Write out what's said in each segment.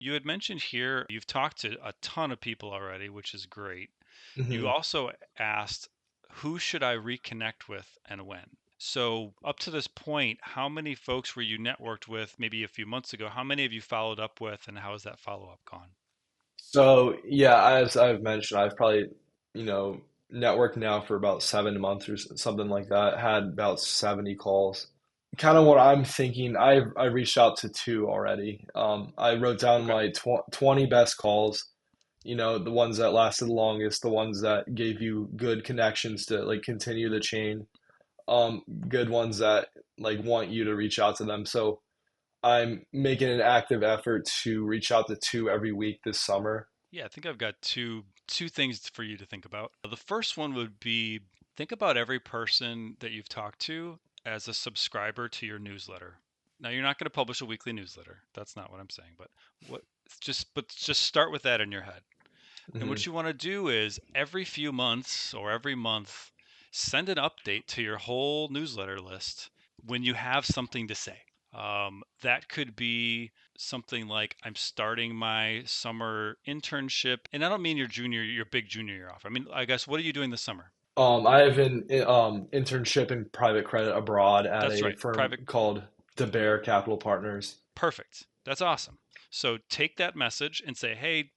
You had mentioned here you've talked to a ton of people already, which is great. You Hmm. also asked, who should I reconnect with and when? So, up to this point, how many folks were you networked with maybe a few months ago? How many have you followed up with, and how has that follow up gone? So yeah, as I've mentioned, I've probably, you know, networked now for about 7 months or something like that. Had about 70 calls. Kind of what I'm thinking. I reached out to two already. I wrote down Okay. my 20 best calls. The ones that lasted the longest, the ones that gave you good connections to like continue the chain. Good ones that like want you to reach out to them. So I'm making an active effort to reach out to two every week this summer. Yeah, I think I've got two things for you to think about. The first one would be think about every person that you've talked to as a subscriber to your newsletter. Now, you're not going to publish a weekly newsletter. That's not what I'm saying, but just start with that in your head. And what Hmm. you want to do is every few months or every month, send an update to your whole newsletter list when you have something to say. That could be something like, I'm starting my summer internship. And I don't mean your big junior year off. I mean, I guess, what are you doing this summer? I have an internship in private credit abroad at That's a right. firm Private. called DeBear Capital Partners. Perfect. That's awesome. So take that message and say, hey,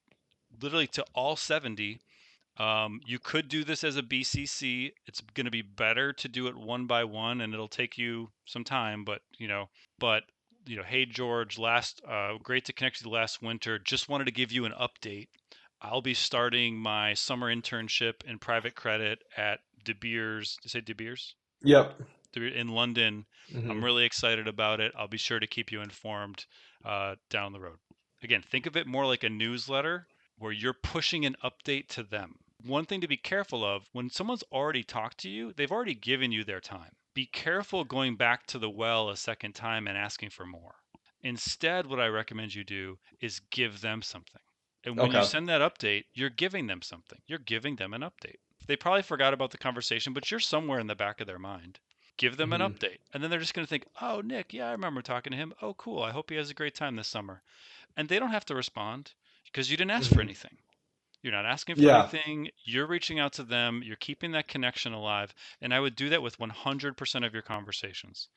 literally to all 70, you could do this as a BCC. It's going to be better to do it one by one, and it'll take you some time. But hey George, last great to connect with you last winter. Just wanted to give you an update. I'll be starting my summer internship in private credit at De Beers. Did I say De Beers? Yep. In London. I'm Hmm. really excited about it. I'll be sure to keep you informed down the road. Again, think of it more like a newsletter where you're pushing an update to them. One thing to be careful of, when someone's already talked to you, they've already given you their time. Be careful going back to the well a second time and asking for more. Instead, what I recommend you do is give them something. And when you Okay. send that update, you're giving them something. You're giving them an update. They probably forgot about the conversation, but you're somewhere in the back of their mind. Give them an Hmm. update. And then they're just going to think, oh, Nick, yeah, I remember talking to him. Oh, cool. I hope he has a great time this summer. And they don't have to respond because you didn't ask for Hmm. anything. You're not asking for Yeah. anything. You're reaching out to them. You're keeping that connection alive. And I would do that with 100% of your conversations.